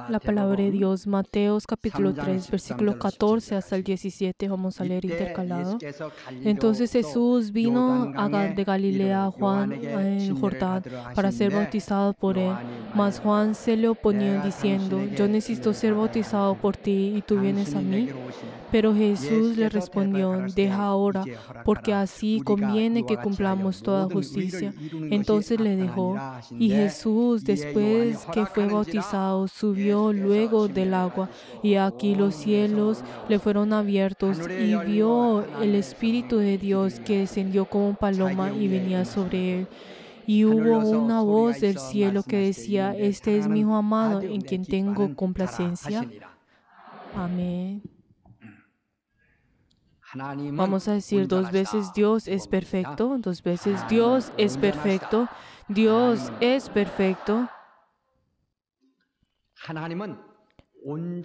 La palabra de Dios, Mateos capítulo 3, versículo 14 hasta el 17, vamos a leer intercalado. Entonces Jesús vino de Galilea a Juan en Jordán para ser bautizado por él. Mas Juan se le oponía diciendo: yo necesito ser bautizado por ti y tú vienes a mí. Pero Jesús le respondió: deja ahora, porque así conviene que cumplamos toda justicia. Entonces le dejó. Y Jesús, después que fue bautizado, subió luego del agua, y aquí los cielos le fueron abiertos, y vio el Espíritu de Dios que descendió como paloma y venía sobre él. Y hubo una voz del cielo que decía: este es mi Hijo amado, en quien tengo complacencia. Amén. Vamos a decir 2 veces: Dios es perfecto. 2 veces: Dios es perfecto. Dios es perfecto.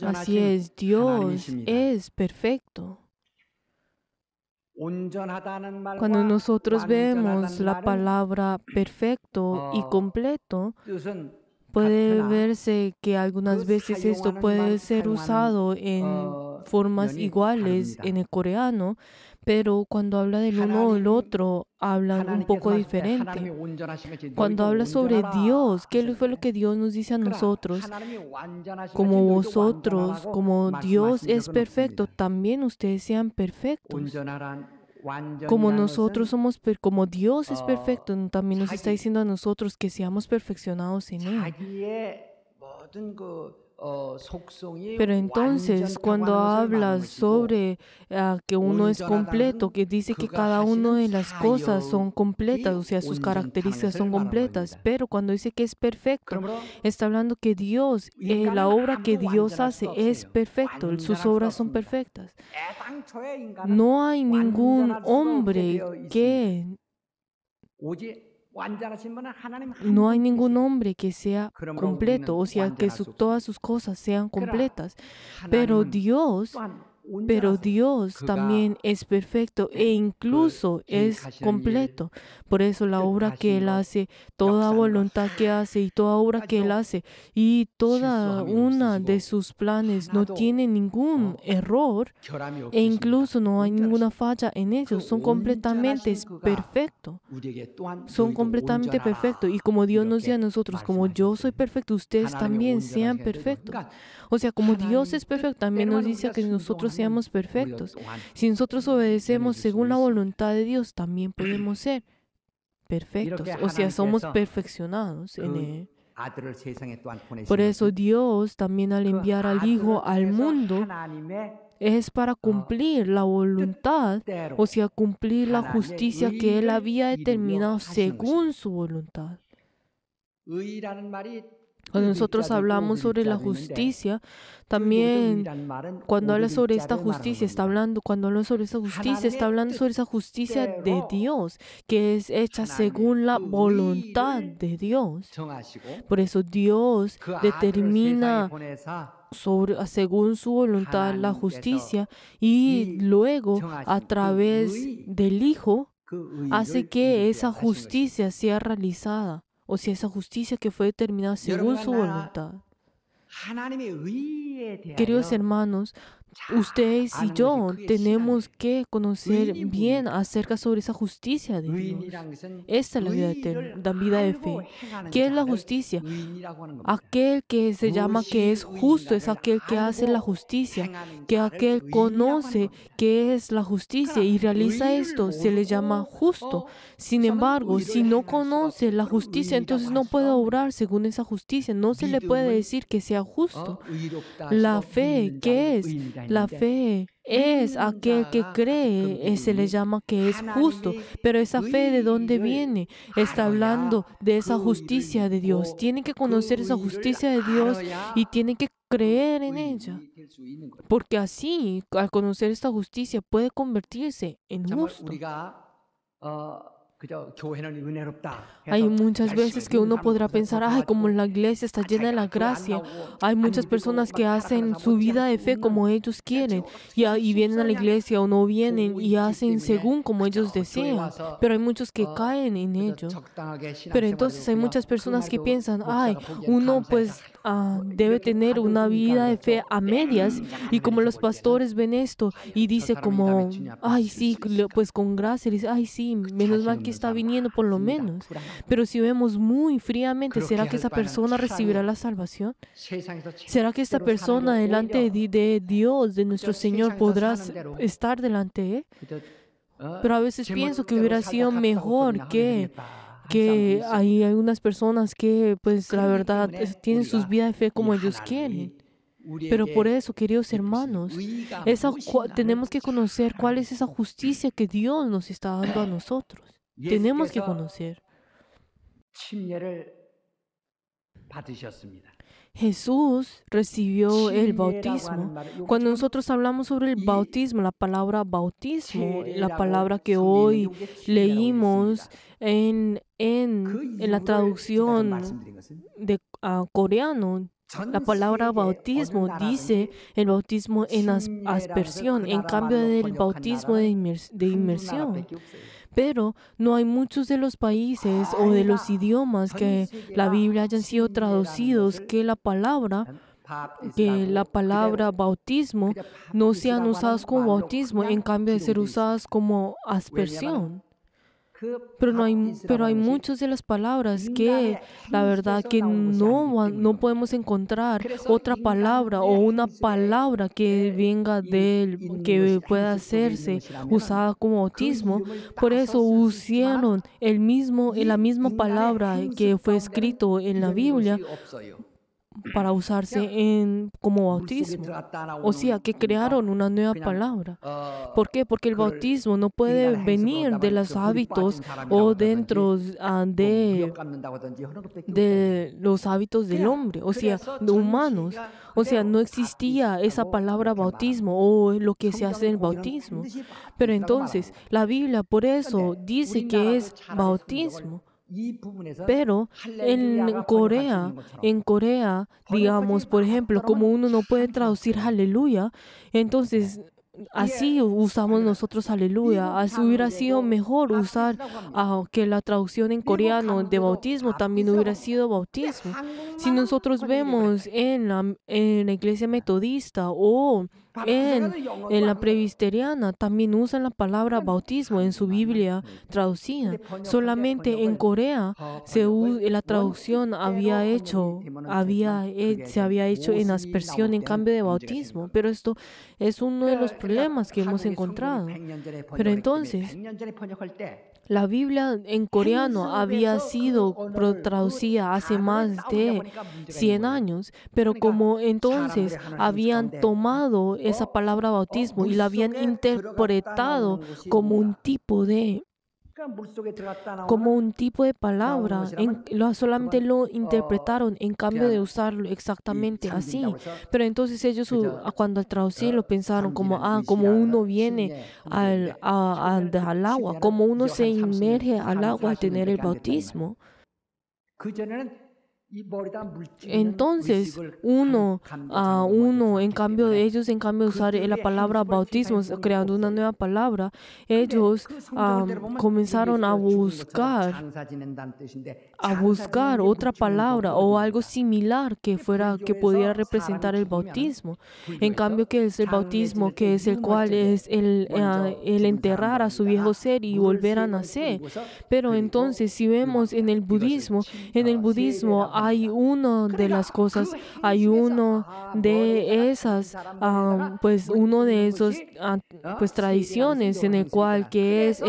Así es, Dios es perfecto. Cuando nosotros vemos la palabra perfecto y completo, puede verse que algunas veces esto puede ser usado en formas iguales en el coreano, pero cuando habla del uno o el otro, hablan un poco diferente. Cuando habla sobre Dios, ¿qué fue lo que Dios nos dice a nosotros? Como vosotros, como Dios es perfecto, también ustedes sean perfectos. Como nosotros somos, como Dios es perfecto, también nos está diciendo a nosotros que seamos perfeccionados en Él. Pero entonces, cuando habla sobre que uno es completo, que dice que cada una de las cosas son completas, o sea, sus características son completas, pero cuando dice que es perfecto, está hablando que Dios, la obra que Dios hace es perfecto, sus obras son perfectas. No hay ningún hombre que sea completo, o sea, que todas sus cosas sean completas. Pero Dios también es perfecto e incluso es completo. Por eso la obra que Él hace, toda voluntad que hace y toda obra que Él hace y toda una de sus planes no tiene ningún error e incluso no hay ninguna falla en ellos. Son completamente perfectos. Son completamente perfectos. Y como Dios nos dice a nosotros, como yo soy perfecto, ustedes también sean perfectos. O sea, como Dios es perfecto, también nos dice que nosotros seamos perfectos. Si nosotros obedecemos según la voluntad de Dios, también podemos ser perfectos. O sea, somos perfeccionados en Él. Por eso Dios también al enviar al Hijo al mundo es para cumplir la voluntad, o sea, cumplir la justicia que Él había determinado según su voluntad. Cuando nosotros hablamos sobre la justicia, también cuando habla sobre esta justicia, está hablando sobre esa justicia de Dios, que es hecha según la voluntad de Dios. Por eso Dios determina según su voluntad la justicia y luego a través del Hijo hace que esa justicia sea realizada. O sea, esa justicia que fue determinada según su voluntad. Queridos hermanos, ustedes y yo tenemos que conocer bien acerca sobre esa justicia de Dios. Esta es la vida eterna, la vida de fe. ¿Qué es la justicia? Aquel que se llama que es justo es aquel que hace la justicia, que aquel conoce qué es la justicia y realiza esto, se le llama justo. Sin embargo, si no conoce la justicia, entonces no puede obrar según esa justicia, no se le puede decir que sea justo. La fe, ¿qué es? La fe es aquel que cree, se le llama que es justo. Pero esa fe, ¿de dónde viene? Está hablando de esa justicia de Dios. Tiene que conocer esa justicia de Dios y tiene que creer en ella. Porque así, al conocer esta justicia, puede convertirse en justo. Hay muchas veces que uno podrá pensar, ay, como la iglesia está llena de la gracia, hay muchas personas que hacen su vida de fe como ellos quieren y vienen a la iglesia o no vienen y hacen según como ellos desean, pero hay muchos que caen en ello. Pero entonces hay muchas personas que piensan, ay, uno pues debe tener una vida de fe a medias, y como los pastores ven esto y dice como, ay sí, pues con gracia, dice, ay sí, menos mal que está viniendo por lo menos. Pero si vemos muy fríamente, ¿será que esa persona recibirá la salvación? ¿Será que esta persona delante de Dios, de nuestro Señor, podrá estar delante de Él? Pero a veces pienso que hubiera sido mejor que hay algunas personas que, pues, la verdad, tienen sus vidas de fe como ellos quieren. Pero por eso, queridos hermanos, tenemos que conocer cuál es esa justicia que Dios nos está dando a nosotros. Tenemos que conocer. Jesús recibió el bautismo. Cuando nosotros hablamos sobre el bautismo, la palabra bautismo, la palabra que hoy leímos en la traducción de coreano, la palabra bautismo dice el bautismo en aspersión, en cambio del bautismo de inmersión. Pero no hay muchos de los países o de los idiomas que la Biblia hayan sido traducidos que la palabra bautismo no sean usadas como bautismo, en cambio de ser usadas como aspersión. Pero hay muchas de las palabras que la verdad que no podemos encontrar otra palabra o una palabra que venga de él, que pueda hacerse usada como bautismo. Por eso usaron la misma palabra que fue escrito en la Biblia para usarse como bautismo. O sea, que crearon una nueva palabra. ¿Por qué? Porque el bautismo no puede venir de los hábitos o dentro de los hábitos del hombre, o sea, de humanos. O sea, no existía esa palabra bautismo o lo que se hace en el bautismo. Pero entonces, la Biblia por eso dice que es bautismo. Pero en Corea, digamos, por ejemplo, como uno no puede traducir aleluya, entonces así usamos nosotros aleluya. Así hubiera sido mejor usar que la traducción en coreano de bautismo también hubiera sido bautismo. Si nosotros vemos en la iglesia metodista o en la presbiteriana, también usan la palabra bautismo en su Biblia traducida. Solamente en Corea la traducción se había hecho en aspersión en cambio de bautismo. Pero esto es uno de los problemas que hemos encontrado. Pero entonces, la Biblia en coreano había sido traducida hace más de 100 años, pero como entonces habían tomado esa palabra bautismo y la habían interpretado como un tipo de palabra, solamente lo interpretaron en cambio de usarlo exactamente así. Pero entonces ellos cuando al traducirlo pensaron como uno viene al agua, como uno se inmerge al agua al tener el bautismo. Entonces, en cambio de usar la palabra bautismo, creando una nueva palabra, ellos comenzaron a buscar otra palabra o algo similar que pudiera representar el bautismo. En cambio, que es el bautismo, que es el cual es el enterrar a su viejo ser y volver a nacer. Pero entonces, si vemos en el budismo hay uno de las cosas, hay uno de esas, tradiciones en el cual que es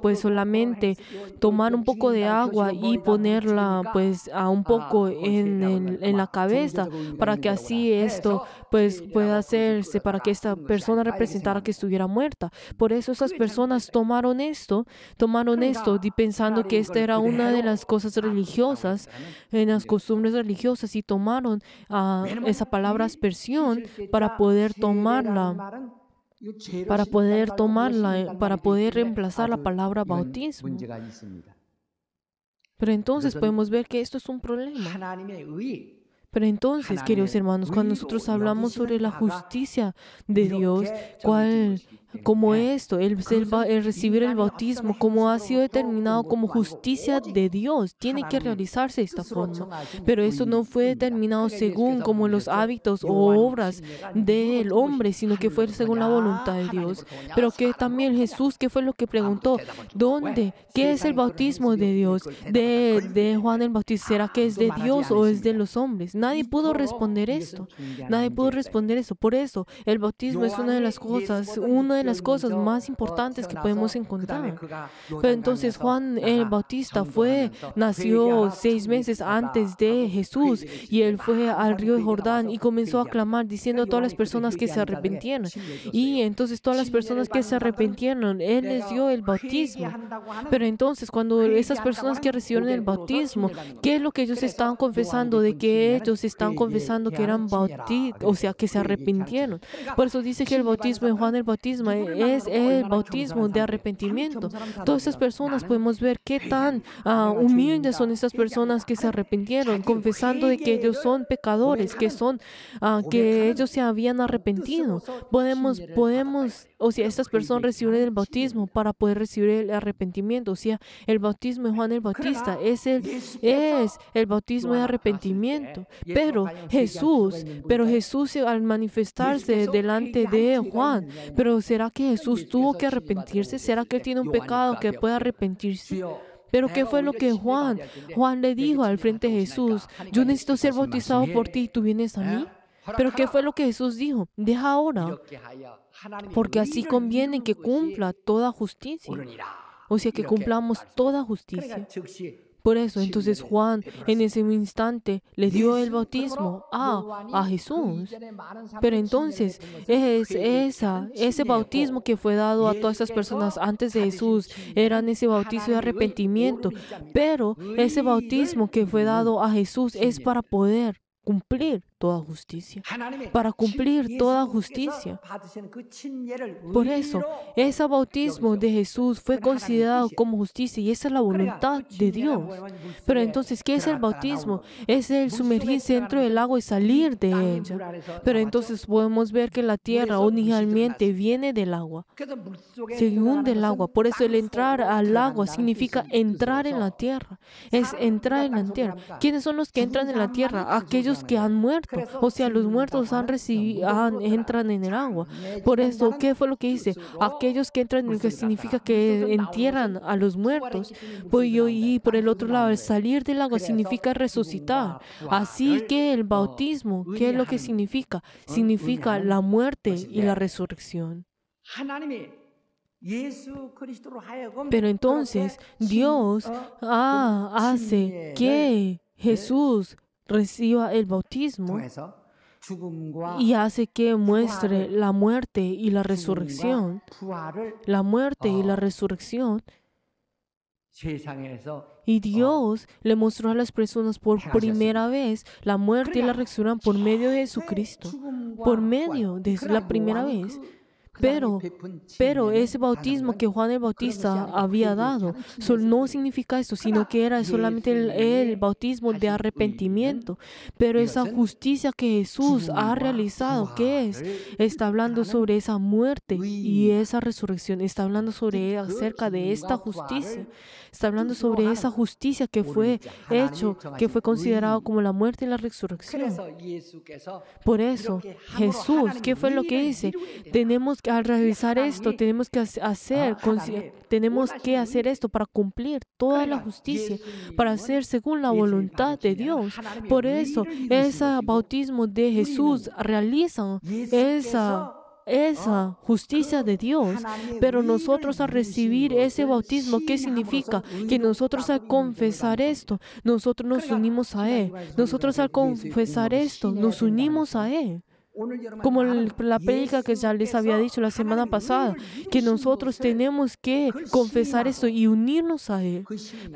pues solamente tomar un poco de agua y ponerla pues un poco en la cabeza para que así esto pues pueda hacerse, para que esta persona representara que estuviera muerta. Por eso esas personas tomaron esto pensando que esta era una de las cosas religiosas, en las costumbres religiosas, y tomaron esa palabra aspersión para poder reemplazar la palabra bautismo. Pero entonces podemos ver que esto es un problema. Pero entonces, queridos hermanos, cuando nosotros hablamos sobre la justicia de Dios, como esto, el recibir el bautismo, como ha sido determinado como justicia de Dios, tiene que realizarse de esta forma. Pero eso no fue determinado según como los hábitos o obras del hombre, sino que fue según la voluntad de Dios. Pero que también Jesús, ¿qué fue lo que preguntó? ¿Dónde? ¿Qué es el bautismo de Dios? De Juan el Bautista. ¿Será que es de Dios o es de los hombres? Nadie pudo responder esto. Nadie pudo responder eso. Por eso, el bautismo es una de las cosas más importantes que podemos encontrar. Pero entonces Juan el Bautista nació 6 meses antes de Jesús, y él fue al río de Jordán y comenzó a clamar diciendo a todas las personas que se arrepintieran. Y entonces todas las personas que se arrepintieron, él les dio el bautismo. Pero entonces cuando esas personas que recibieron el bautismo, ¿qué es lo que ellos estaban confesando? De que ellos estaban confesando que eran o sea, que se arrepintieron. Por eso dice que el bautismo de Juan el Bautista es el bautismo de arrepentimiento. Todas esas personas podemos ver qué tan humildes son estas personas que se arrepintieron, confesando de que ellos son pecadores, que ellos se habían arrepentido. O sea, estas personas recibieron el bautismo para poder recibir el arrepentimiento. O sea, el bautismo de Juan el Bautista es el bautismo de arrepentimiento. Pero Jesús al manifestarse delante de Juan, pero ¿será que Jesús tuvo que arrepentirse? ¿Será que él tiene un pecado que puede arrepentirse? Pero ¿qué fue lo que Juan le dijo al frente de Jesús? Yo necesito ser bautizado por ti y tú vienes a mí. Pero ¿qué fue lo que Jesús dijo? Deja ahora, porque así conviene que cumpla toda justicia. O sea, que cumplamos toda justicia. Por eso, entonces Juan en ese instante le dio el bautismo a Jesús. Pero entonces, ese bautismo que fue dado a todas esas personas antes de Jesús, eran ese bautismo de arrepentimiento. Pero ese bautismo que fue dado a Jesús es para poder cumplir toda justicia, para cumplir toda justicia. Por eso, ese bautismo de Jesús fue considerado como justicia y esa es la voluntad de Dios. Pero entonces, ¿qué es el bautismo? Es el sumergirse dentro del agua y salir de ella. Pero entonces podemos ver que la tierra originalmente viene del agua, se hunde el agua. Por eso el entrar al agua significa entrar en la tierra, es entrar en la tierra. ¿Quiénes son los que entran en la tierra? Aquellos que han muerto. O sea, los muertos entran en el agua. Por eso, ¿qué fue lo que dice? Aquellos que entran en el que significa que entierran a los muertos. Y por el otro lado, el salir del agua significa resucitar. Así que el bautismo, ¿qué es lo que significa? Significa la muerte y la resurrección. Pero entonces, Dios hace que Jesús reciba el bautismo y hace que muestre la muerte y la resurrección. La muerte y la resurrección. Y Dios le mostró a las personas por primera vez la muerte y la resurrección por medio de Jesucristo. Por medio de la primera vez. Pero ese bautismo que Juan el Bautista había dado no significa eso, sino que era solamente el bautismo de arrepentimiento. Pero esa justicia que Jesús ha realizado, ¿qué es? Está hablando sobre esa muerte y esa resurrección. Está hablando acerca de esta justicia. Está hablando sobre esa justicia que fue hecho, que fue considerado como la muerte y la resurrección. Por eso, Jesús, ¿qué fue lo que dice? Al realizar esto, tenemos que hacer esto para cumplir toda la justicia, para hacer según la voluntad de Dios. Por eso, ese bautismo de Jesús realiza esa justicia de Dios, pero nosotros al recibir ese bautismo, ¿qué significa? Que nosotros al confesar esto, nosotros nos unimos a Él. Nosotros al confesar esto, nos unimos a Él. Como la prédica que ya les había dicho la semana pasada, que nosotros tenemos que confesar esto y unirnos a Él.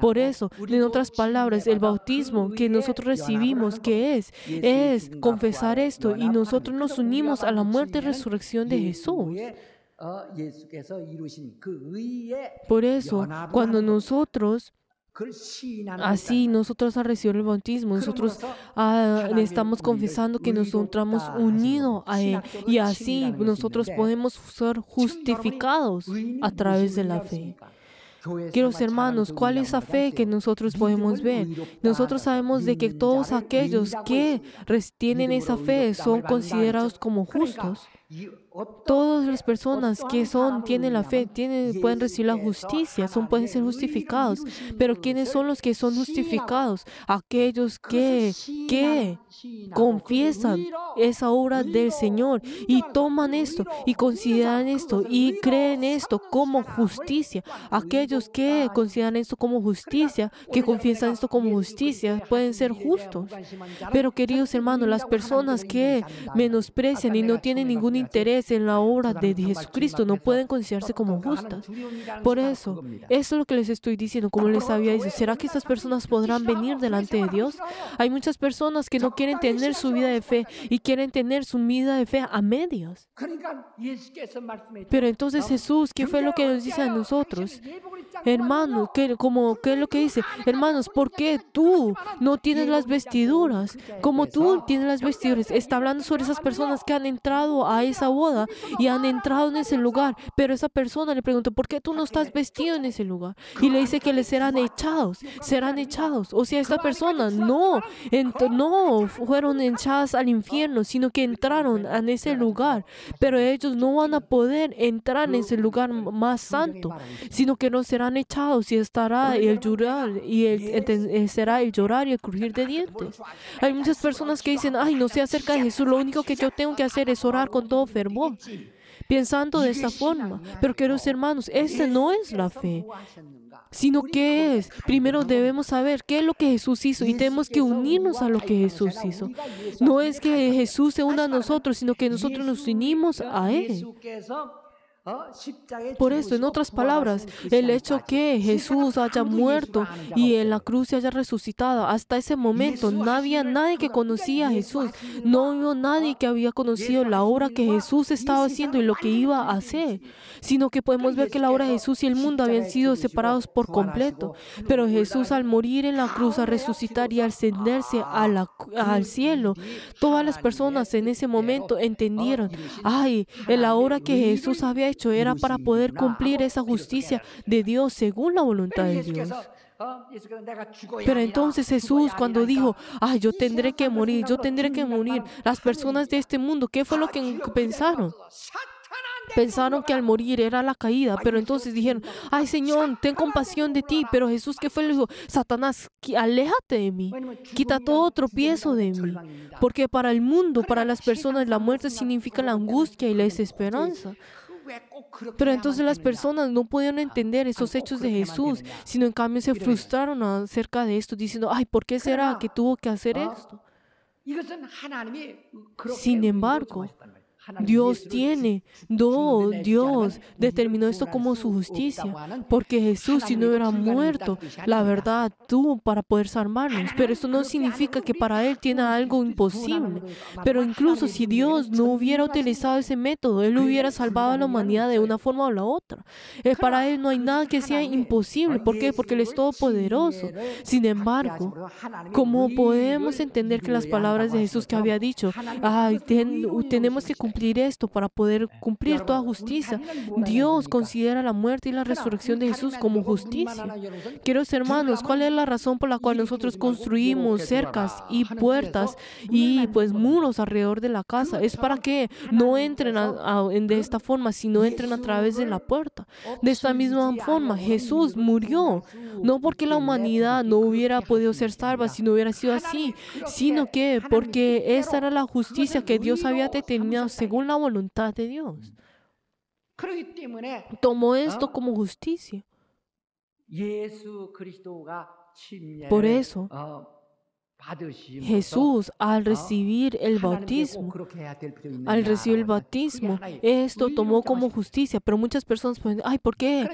Por eso, en otras palabras, el bautismo que nosotros recibimos, ¿qué es confesar esto y nosotros nos unimos a la muerte y resurrección de Jesús. Por eso, cuando nosotros Así nosotros al recibir el bautismo, nosotros estamos confesando que nos encontramos unidos a Él. Y así nosotros podemos ser justificados a través de la fe. Queridos hermanos, ¿cuál es la fe que nosotros podemos ver? Nosotros sabemos de que todos aquellos que tienen esa fe son considerados como justos. Todas las personas que tienen la fe, pueden recibir la justicia, pueden ser justificados. Pero ¿quiénes son los que son justificados? Aquellos que confiesan esa obra del Señor y toman esto y consideran esto y creen esto como justicia. Aquellos que consideran esto como justicia, que confiesan esto como justicia, pueden ser justos. Pero queridos hermanos, las personas que menosprecian y no tienen ningún interés en la obra de Jesucristo no pueden considerarse como justas. Por eso es lo que les estoy diciendo, como les había dicho. ¿Será que estas personas podrán venir delante de Dios? Hay muchas personas que no quieren tener su vida de fe y quieren tener su vida de fe a medias. Pero entonces Jesús, ¿qué fue lo que nos dice a nosotros? Hermanos, ¿qué es lo que dice? Hermanos, ¿por qué tú no tienes las vestiduras? Como tú tienes las vestiduras. Está hablando sobre esas personas que han entrado a esa boda y han entrado en ese lugar. Pero esa persona le preguntó, ¿por qué tú no estás vestido en ese lugar? Y le dice que les serán echados. Serán echados. O sea, esta persona no fueron echadas al infierno, sino que entraron en ese lugar. Pero ellos no van a poder entrar en ese lugar más santo, sino que no serán echados y estará el llorar será el llorar y el crujir de dientes. Hay muchas personas que dicen, ay, no sé acerca de Jesús, lo único que yo tengo que hacer es orar con todo fervor, pensando de esta forma. Pero queridos hermanos, esta no es la fe, sino que es, primero debemos saber qué es lo que Jesús hizo y tenemos que unirnos a lo que Jesús hizo. No es que Jesús se una a nosotros, sino que nosotros nos unimos a Él. Por eso, en otras palabras, el hecho que Jesús haya muerto y en la cruz se haya resucitado, hasta ese momento no había nadie que conocía a Jesús. No hubo nadie que había conocido la obra que Jesús estaba haciendo y lo que iba a hacer, sino que podemos ver que la obra de Jesús y el mundo habían sido separados por completo. Pero Jesús, al morir en la cruz, al resucitar y al ascenderse al cielo, todas las personas en ese momento entendieron, ay, la obra que Jesús había hecho era para poder cumplir esa justicia de Dios según la voluntad de Dios. Pero entonces Jesús, cuando dijo, ay, yo tendré que morir, las personas de este mundo, ¿qué fue lo que pensaron? Pensaron que al morir era la caída, pero entonces dijeron, ay Señor, ten compasión de ti. Pero Jesús, ¿qué fue? Le dijo, Satanás, aléjate de mí, quita todo tropiezo de mí. Porque para el mundo, para las personas, la muerte significa la angustia y la desesperanza. Pero entonces las personas no pudieron entender esos hechos de Jesús, sino en cambio se frustraron acerca de esto, diciendo, ay, ¿por qué será que tuvo que hacer esto? Sin embargo, Dios determinó esto como su justicia, porque Jesús, si no hubiera muerto, la verdad, tuvo para poder salvarnos. Pero esto no significa que para Él tiene algo imposible. Pero incluso si Dios no hubiera utilizado ese método, Él hubiera salvado a la humanidad de una forma o la otra. Para Él no hay nada que sea imposible. ¿Por qué? Porque Él es todopoderoso. Sin embargo, ¿cómo podemos entender que las palabras de Jesús que había dicho, ay, tenemos que cumplir esto para poder cumplir toda justicia? Dios considera la muerte y la resurrección de Jesús como justicia. Queridos hermanos, ¿cuál es la razón por la cual nosotros construimos cercas y puertas y pues muros alrededor de la casa? Es para que no entren de esta forma, sino entren a través de la puerta. De esta misma forma, Jesús murió, no porque la humanidad no hubiera podido ser salva si no hubiera sido así, sino que porque esa era la justicia que Dios había determinado según la voluntad de Dios. Tomó esto como justicia. Por eso, Jesús, al recibir el bautismo, esto tomó como justicia. Pero muchas personas pueden decir, ay, ¿por qué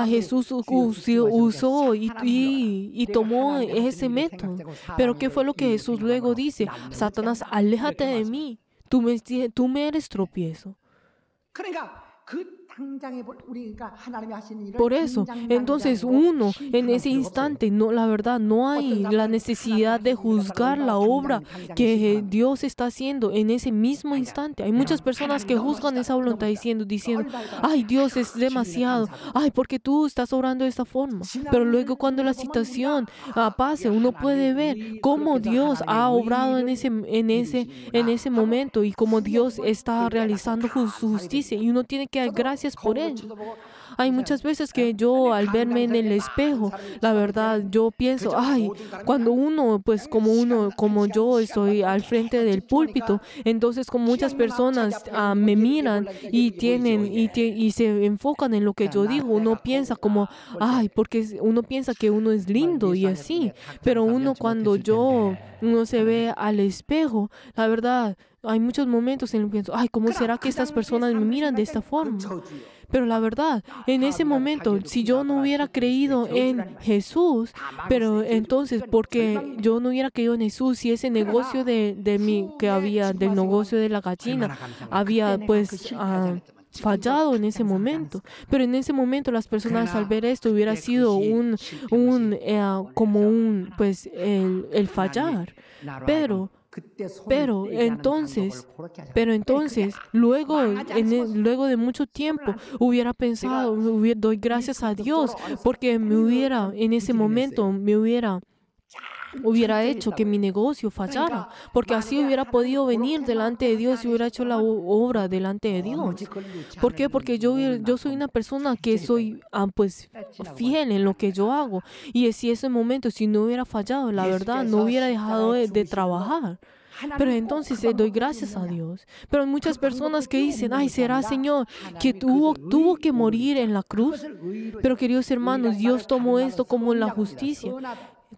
Jesús usó y tomó ese método? Pero ¿qué fue lo que Jesús luego dice? Satanás, aléjate de mí. Tú me eres tropiezo. Por eso, entonces uno en ese instante, no, la verdad, no hay la necesidad de juzgar la obra que Dios está haciendo en ese mismo instante. Hay muchas personas que juzgan esa voluntad diciendo, ay, Dios es demasiado, ay, porque tú estás obrando de esta forma. Pero luego cuando la situación pase, uno puede ver cómo Dios ha obrado en ese momento y cómo Dios está realizando su justicia y uno tiene que dar gracias por ello. Hay muchas veces que yo al verme en el espejo, la verdad, yo pienso, ay, cuando uno, pues como yo estoy al frente del púlpito, entonces como muchas personas me miran y se enfocan en lo que yo digo, uno piensa como, ay, porque uno piensa que uno es lindo y así, pero cuando uno se ve al espejo, la verdad, hay muchos momentos en los que pienso, ay, ¿cómo será que estas personas me miran de esta forma? Pero la verdad, en ese momento, si yo no hubiera creído en Jesús, pero entonces, porque yo no hubiera creído en Jesús, si ese negocio del negocio de la gallina, había pues fallado en ese momento. Pero en ese momento las personas al ver esto hubiera sido pues el fallar. Pero entonces, luego de mucho tiempo, hubiera pensado, doy gracias a Dios, porque en ese momento, hubiera hecho que mi negocio fallara, porque así hubiera podido venir delante de Dios y hubiera hecho la obra delante de Dios. ¿Por qué? Porque yo soy una persona que soy pues fiel en lo que yo hago. Y si ese momento, si no hubiera fallado, la verdad, no hubiera dejado de trabajar. Pero entonces doy gracias a Dios. Pero hay muchas personas que dicen, ay, ¿será, Señor, que tuvo que morir en la cruz? Pero queridos hermanos, Dios tomó esto como la justicia.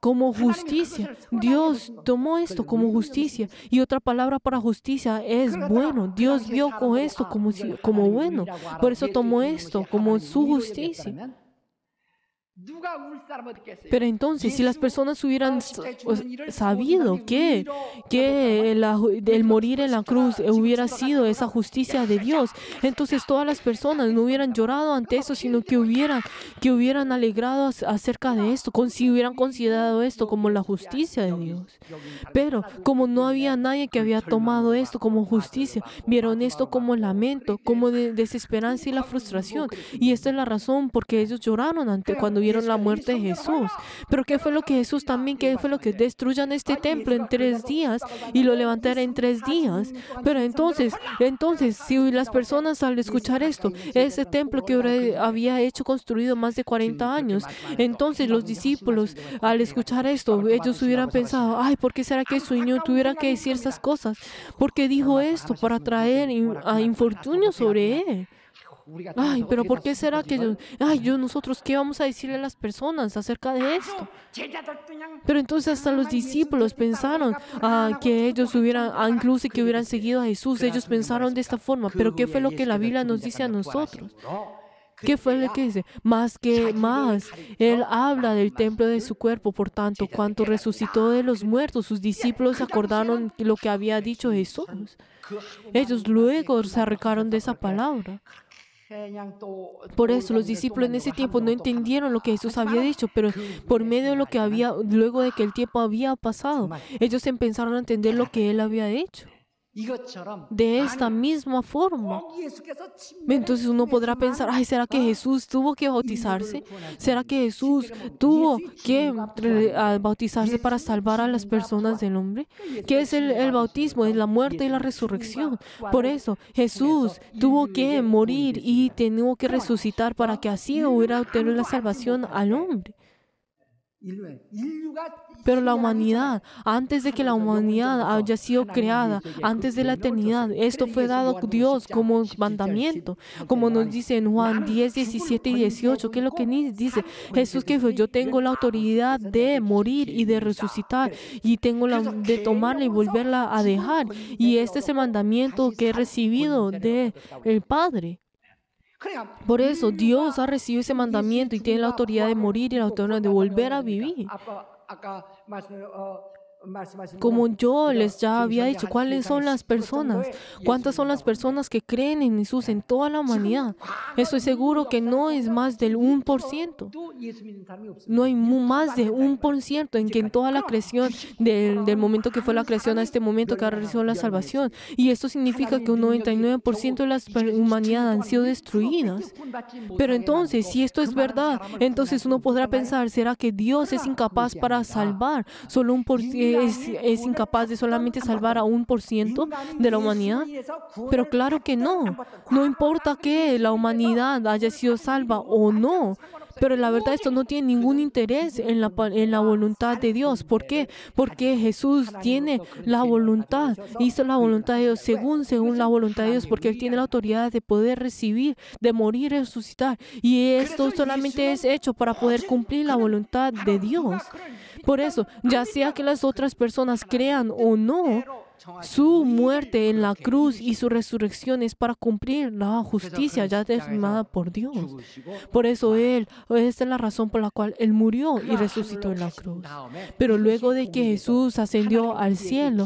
Como justicia. Dios tomó esto como justicia. Y otra palabra para justicia es bueno. Dios vio con esto como bueno. Por eso tomó esto como su justicia. Pero entonces, si las personas hubieran sabido que el morir en la cruz hubiera sido esa justicia de Dios, entonces todas las personas no hubieran llorado ante eso, sino que hubieran alegrado acerca de esto, si hubieran considerado esto como la justicia de Dios. Pero como no había nadie que había tomado esto como justicia, vieron esto como lamento, como desesperanza y la frustración. Y esta es la razón por qué ellos lloraron cuando vieron la muerte de Jesús. Pero ¿qué fue lo que Jesús también? ¿Qué fue lo que destruyan este templo en 3 días y lo levantaré en 3 días? Pero entonces, si las personas al escuchar esto, ese templo que había hecho construido más de 40 años, entonces los discípulos al escuchar esto, ellos hubieran pensado, ay, ¿por qué será que el Señor tuviera que decir esas cosas? Porque dijo esto para traer infortunio sobre él. Ay, pero ¿por qué será que nosotros qué vamos a decirle a las personas acerca de esto? Pero entonces hasta los discípulos pensaron que ellos incluso que hubieran seguido a Jesús, ellos pensaron de esta forma. Pero ¿qué fue lo que la Biblia nos dice a nosotros? ¿Qué fue lo que dice? Más, Él habla del templo de su cuerpo. Por tanto, cuando resucitó de los muertos, sus discípulos acordaron lo que había dicho Jesús. Ellos luego se arrancaron de esa palabra. Por eso los discípulos en ese tiempo no entendieron lo que Jesús había dicho, pero por medio de lo que luego de que el tiempo había pasado, ellos empezaron a entender lo que Él había hecho. De esta misma forma. Entonces uno podrá pensar, ay, ¿será que Jesús tuvo que bautizarse? ¿Será que Jesús tuvo que bautizarse para salvar a las personas del hombre? ¿Qué es el bautismo? Es la muerte y la resurrección. Por eso Jesús tuvo que morir y tuvo que resucitar para que así hubiera obtenido la salvación al hombre. Pero la humanidad, antes de que la humanidad haya sido creada, antes de la eternidad, esto fue dado a Dios como mandamiento, como nos dice en Juan 10, 17 y 18, que es lo que dice Jesús, que yo tengo la autoridad de morir y de resucitar, y tengo de tomarla y volverla a dejar, y este es el mandamiento que he recibido del Padre. Por eso Dios ha recibido ese mandamiento y tiene la autoridad de morir y la autoridad de volver a vivir. Como yo les ya había dicho, ¿cuáles son las personas? ¿Cuántas son las personas que creen en Jesús en toda la humanidad? Estoy seguro que no es más del 1%. No hay más de 1% en que en toda la creación, del momento que fue la creación a este momento que ha recibido la salvación. Y esto significa que un 99% de la humanidad han sido destruidas. Pero entonces, si esto es verdad, entonces uno podrá pensar, ¿será que Dios es incapaz para salvar? Solo es incapaz de solamente salvar a 1% de la humanidad. Pero claro que no. No importa que la humanidad haya sido salva o no. Pero la verdad, esto no tiene ningún interés en la voluntad de Dios. ¿Por qué? Porque Jesús tiene la voluntad, hizo la voluntad de Dios según la voluntad de Dios, porque Él tiene la autoridad de poder recibir, de morir y resucitar. Y esto solamente es hecho para poder cumplir la voluntad de Dios. Por eso, ya sea que las otras personas crean o no, su muerte en la cruz y su resurrección es para cumplir la justicia ya determinada por Dios. Por eso esta es la razón por la cual Él murió y resucitó en la cruz. Pero luego de que Jesús ascendió al cielo,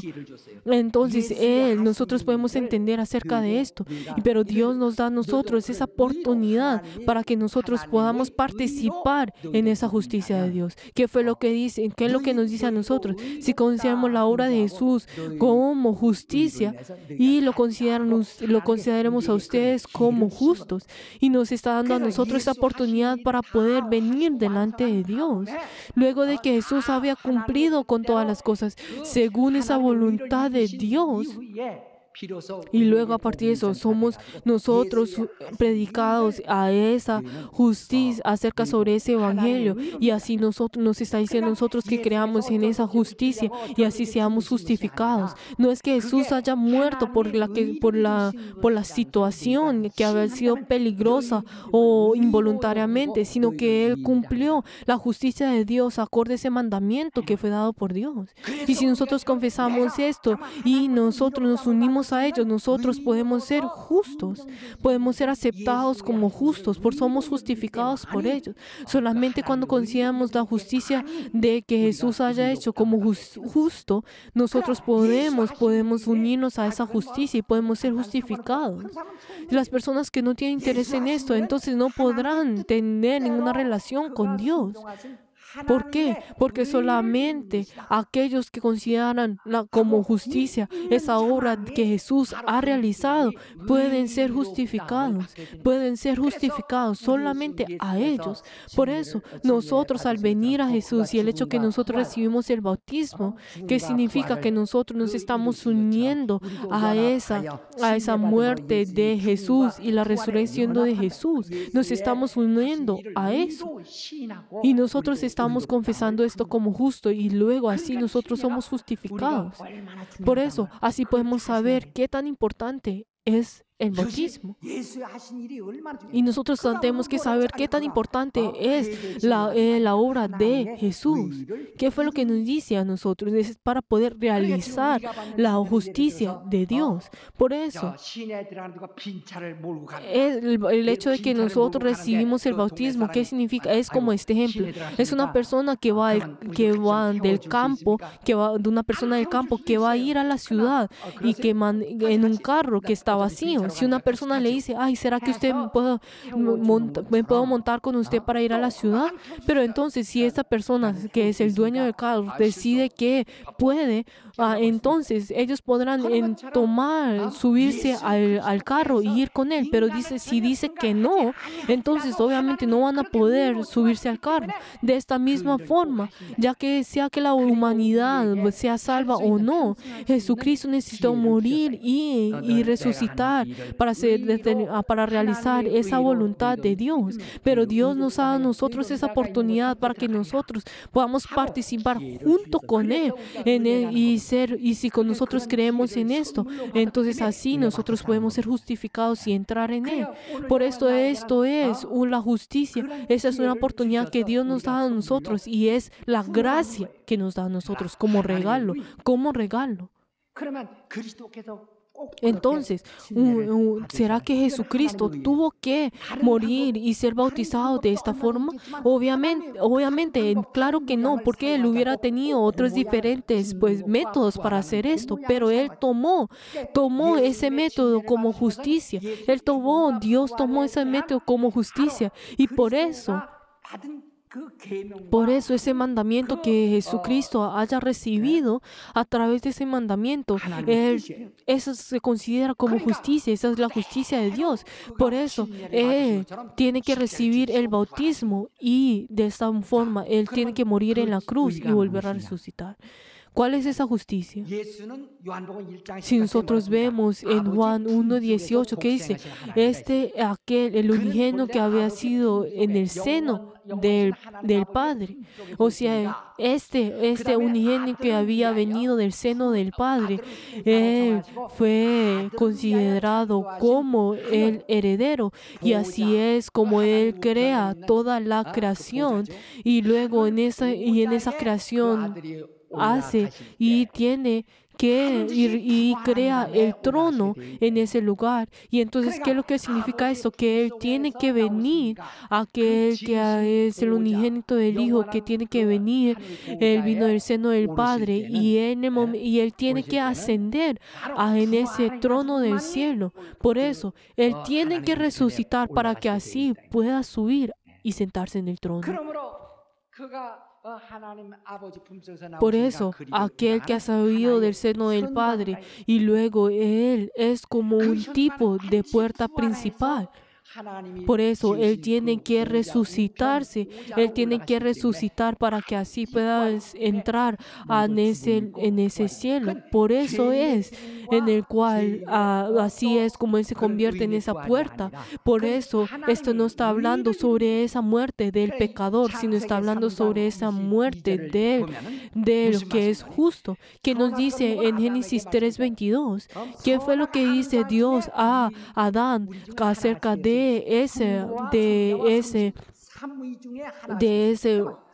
entonces nosotros podemos entender acerca de esto. Pero Dios nos da a nosotros esa oportunidad para que nosotros podamos participar en esa justicia de Dios. ¿Qué fue lo que dice? ¿Qué es lo que nos dice a nosotros? Si consideramos la obra de Jesús como justicia y lo consideremos a ustedes como justos, y nos está dando a nosotros esta oportunidad para poder venir delante de Dios. Luego de que Jesús había cumplido con todas las cosas según esa voluntad de Dios, y luego a partir de eso somos nosotros predicados a esa justicia acerca sobre ese evangelio, y así nos está diciendo nosotros que creamos en esa justicia y así seamos justificados. No es que Jesús haya muerto por la situación que había sido peligrosa o involuntariamente, sino que Él cumplió la justicia de Dios acorde a ese mandamiento que fue dado por Dios. Y si nosotros confesamos esto y nosotros nos unimos a ellos, nosotros podemos ser justos, podemos ser aceptados como justos, porque somos justificados por ellos. Solamente cuando consideramos la justicia de que Jesús haya hecho como justo, nosotros podemos unirnos a esa justicia y podemos ser justificados. Las personas que no tienen interés en esto, entonces no podrán tener ninguna relación con Dios. ¿Por qué? Porque solamente aquellos que consideran como justicia esa obra que Jesús ha realizado pueden ser justificados. Pueden ser justificados solamente a ellos. Por eso, nosotros al venir a Jesús y el hecho que nosotros recibimos el bautismo, que significa que nosotros nos estamos uniendo a esa muerte de Jesús y la resurrección de Jesús, nos estamos uniendo a eso. Y nosotros estamos confesando esto como justo y luego así nosotros somos justificados. Por eso, así podemos saber qué tan importante es el bautismo. Y nosotros tenemos que saber qué tan importante es la obra de Jesús. ¿Qué fue lo que nos dice a nosotros? Es para poder realizar la justicia de Dios. Por eso, el hecho de que nosotros recibimos el bautismo, ¿qué significa? Es como este ejemplo. Es una persona que va del campo, de una persona del campo que va a ir a la ciudad y que en un carro que está vacío. Si una persona le dice, ay, ¿será que me puedo montar con usted para ir a la ciudad? Pero entonces, si esta persona que es el dueño del carro decide que puede, entonces ellos podrán subirse al carro y ir con él. Pero si dice que no, entonces obviamente no van a poder subirse al carro. De esta misma forma, ya que sea que la humanidad sea salva o no, Jesucristo necesitó morir y resucitar para realizar esa voluntad de Dios. Pero Dios nos ha dado a nosotros esa oportunidad para que nosotros podamos participar junto con Él y si con nosotros creemos en esto, entonces así nosotros podemos ser justificados y entrar en Él. Por esto es la justicia. Esa es una oportunidad que Dios nos da a nosotros y es la gracia que nos da a nosotros como regalo. Entonces, ¿será que Jesucristo tuvo que morir y ser bautizado de esta forma? Obviamente, claro que no, porque Él hubiera tenido otros diferentes métodos para hacer esto, pero Él tomó ese método como justicia. Dios tomó ese método como justicia, y por eso ese mandamiento que Jesucristo haya recibido, a través de ese mandamiento, eso se considera como justicia. Esa es la justicia de Dios. Por eso Él tiene que recibir el bautismo, y de esta forma Él tiene que morir en la cruz y volver a resucitar. ¿Cuál es esa justicia? Si nosotros vemos en Juan 1:18 que dice, el unigénito que había sido en el seno del Padre, o sea, este unigénito que había venido del seno del Padre, Él fue considerado como el heredero, y así es como Él crea toda la creación, y luego en esa creación hace y tiene que y crea el trono en ese lugar. Y entonces, ¿qué es lo que significa esto? Que Él tiene que venir, aquel que es el unigénito del Hijo, que tiene que venir. Él vino del seno del Padre, y Él tiene que ascender en ese trono del cielo. Por eso, Él tiene que resucitar para que así pueda subir y sentarse en el trono. Por eso, aquel que ha salido del seno del Padre, y luego Él es como un tipo de puerta principal. Por eso Él tiene que resucitarse. Él tiene que resucitar para que así pueda entrar en ese cielo. Por eso es en el cual así es como Él se convierte en esa puerta. Por eso esto no está hablando sobre esa muerte del pecador, sino está hablando sobre esa muerte de lo que es justo. Que nos dice en Génesis 3:22, ¿qué fue lo que dice Dios a Adán acerca de ese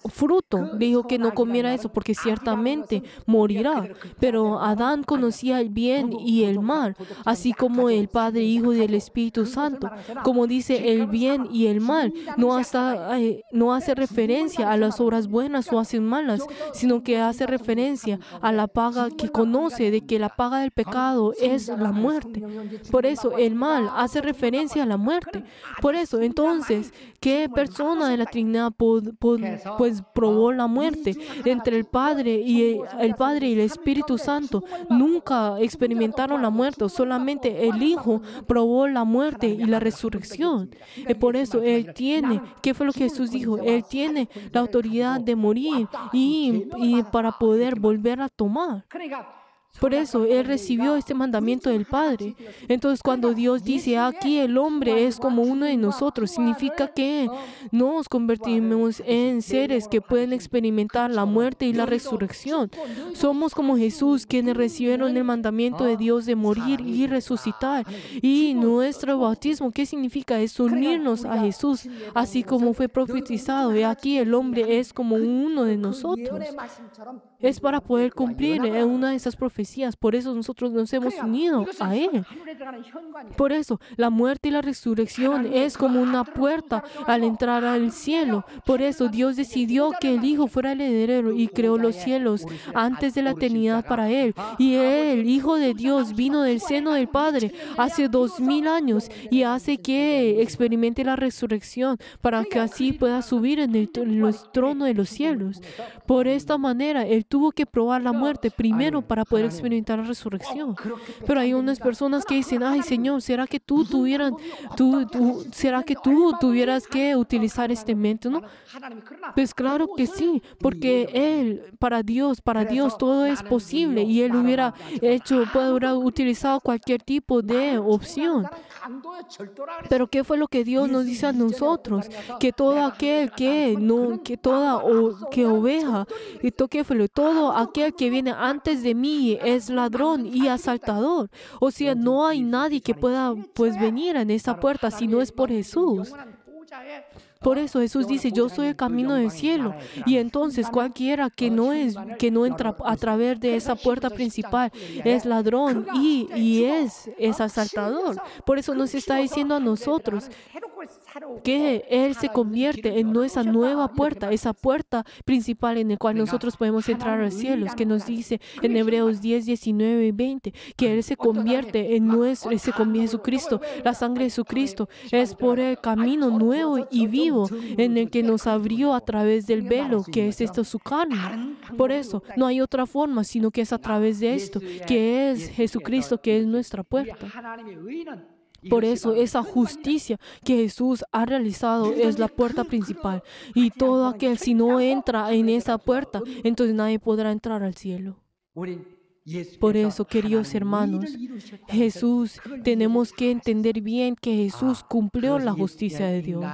fruto? Dijo que no comiera eso porque ciertamente morirá. Pero Adán conocía el bien y el mal, así como el Padre, Hijo y el Espíritu Santo. Como dice, el bien y el mal no hace referencia a las obras buenas o hacen malas, sino que hace referencia a la paga que conoce, de que la paga del pecado es la muerte. Por eso el mal hace referencia a la muerte. Por eso, entonces, ¿qué persona de la Trinidad probó la muerte? Entre el Padre y el Espíritu Santo nunca experimentaron la muerte, solamente el Hijo probó la muerte y la resurrección. Y por eso Él tiene, ¿qué fue lo que Jesús dijo? Él tiene la autoridad de morir y para poder volver a tomar. Por eso Él recibió este mandamiento del Padre. Entonces, cuando Dios dice, aquí el hombre es como uno de nosotros, significa que nos convertimos en seres que pueden experimentar la muerte y la resurrección. Somos como Jesús, quienes recibieron el mandamiento de Dios de morir y resucitar. Y nuestro bautismo, ¿qué significa? Es unirnos a Jesús, así como fue profetizado. Y aquí el hombre es como uno de nosotros. Es para poder cumplir una de esas profecías. Por eso nosotros nos hemos unido a Él. Por eso la muerte y la resurrección es como una puerta al entrar al cielo. Por eso Dios decidió que el Hijo fuera el heredero y creó los cielos antes de la eternidad para Él. Y el Hijo de Dios vino del seno del Padre hace 2000 años y hace que experimente la resurrección para que así pueda subir en el trono de los cielos. Por esta manera, Él tuvo que probar la muerte primero para poder experimentar la resurrección. Pero hay unas personas que dicen, ay Señor, ¿será que tú tuvieras que utilizar este método? Pues claro que sí, porque para Dios todo es posible, y Él hubiera utilizado cualquier tipo de opción. Pero ¿qué fue lo que Dios nos dice a nosotros? Que todo aquel todo aquel que viene antes de mí es ladrón y asaltador. O sea, no hay nadie que pueda venir en esa puerta si no es por Jesús. Por eso Jesús dice, yo soy el camino del cielo. Y entonces cualquiera que no entra a través de esa puerta principal es ladrón y es asaltador. Por eso nos está diciendo a nosotros que Él se convierte en nuestra nueva puerta, esa puerta principal en la cual nosotros podemos entrar al cielo, que nos dice en Hebreos 10, 19 y 20, que Él se convierte en Jesucristo, la sangre de Jesucristo, es por el camino nuevo y vivo en el que nos abrió a través del velo, que es esto su carne. Por eso, no hay otra forma, sino que es a través de esto, que es Jesucristo, que es nuestra puerta. Por eso, esa justicia que Jesús ha realizado es la puerta principal. Y todo aquel, si no entra en esa puerta, entonces nadie podrá entrar al cielo. Por eso, queridos hermanos, Jesús, tenemos que entender bien que Jesús cumplió la justicia de Dios.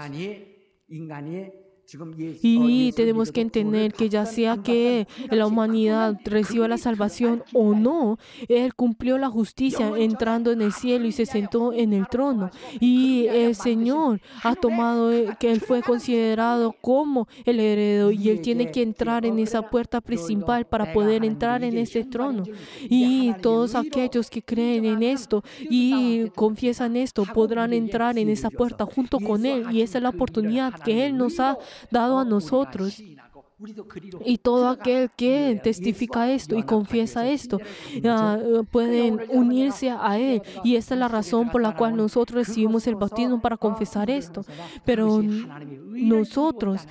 Y tenemos que entender que ya sea que la humanidad reciba la salvación o no, Él cumplió la justicia entrando en el cielo y se sentó en el trono. Y el Señor ha tomado que Él fue considerado como el heredero y Él tiene que entrar en esa puerta principal para poder entrar en ese trono. Y todos aquellos que creen en esto y confiesan esto podrán entrar en esa puerta junto con Él. Y esa es la oportunidad que Él nos ha dado a nosotros. Y todo aquel que testifica esto y confiesa esto pueden unirse a Él. Y esta es la razón por la cual nosotros recibimos el bautismo para confesar esto. Pero nosotros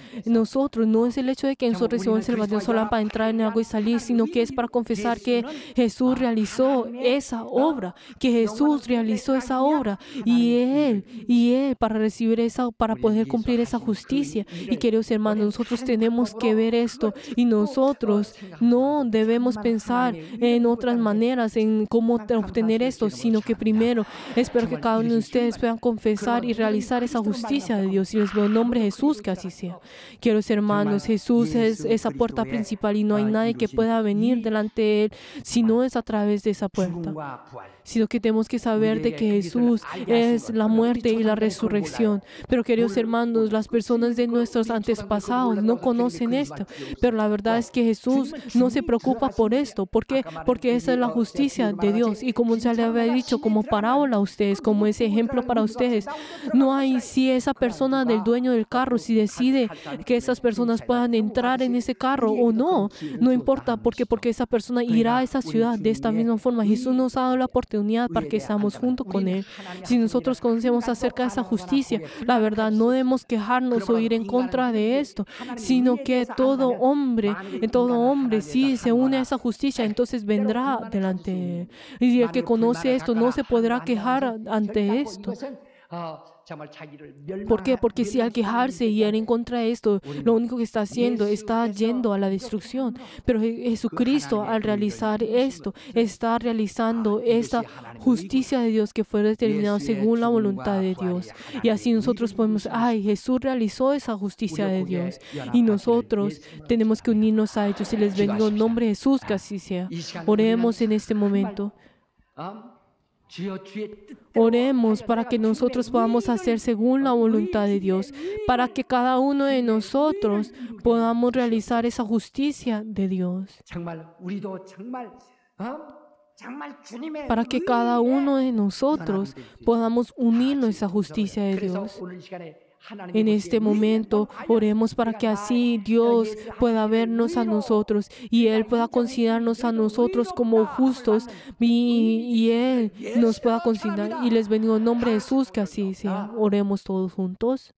no es el hecho de que nosotros recibamos el bautismo solo para entrar en algo y salir, sino que es para confesar que Jesús realizó esa obra, y Él para recibir esa, para poder cumplir esa justicia. Y queridos hermanos, nosotros tenemos que ver esto y nosotros no debemos pensar en otras maneras en cómo obtener esto, sino que primero espero que cada uno de ustedes puedan confesar y realizar esa justicia de Dios. Y les veo en nombre de Jesús que así sea. Queridos hermanos, Jesús es esa puerta principal y no hay nadie que pueda venir delante de Él si no es a través de esa puerta. Sino que tenemos que saber de que Jesús es la muerte y la resurrección. Pero queridos hermanos, las personas de nuestros antepasados no conocen esto. Pero la verdad es que Jesús no se preocupa por esto. ¿Por qué? Porque esa es la justicia de Dios. Y como ya le había dicho, como parábola a ustedes, como ese ejemplo para ustedes, no hay si esa persona del dueño del carro, si decide que esas personas puedan entrar en ese carro o no, no importa porque esa persona irá a esa ciudad. De esta misma forma, Jesús nos ha dado la oportunidad para que estamos junto con Él. Si nosotros conocemos acerca de esa justicia, la verdad, no debemos quejarnos o ir en contra de esto, sino que todo hombre, si se une a esa justicia, entonces vendrá delante de Él. Y el que conoce esto no se podrá quejar ante esto. ¿Por qué? Porque si al quejarse y ir en contra de esto, lo único que está haciendo está yendo a la destrucción. Pero Jesucristo, al realizar esto, está realizando esta justicia de Dios que fue determinada según la voluntad de Dios. Y así nosotros podemos, Jesús realizó esa justicia de Dios. Y nosotros tenemos que unirnos a ellos. Y les bendigo en nombre de Jesús, que así sea. Oremos en este momento. Oremos para que nosotros podamos hacer según la voluntad de Dios, para que cada uno de nosotros podamos realizar esa justicia de Dios. Para que cada uno de nosotros podamos unirnos a esa justicia de Dios. En este momento, oremos para que así Dios pueda vernos a nosotros y Él pueda considerarnos a nosotros como justos y Él nos pueda considerar. Y les bendigo en nombre de Jesús, que así sea. Oremos todos juntos.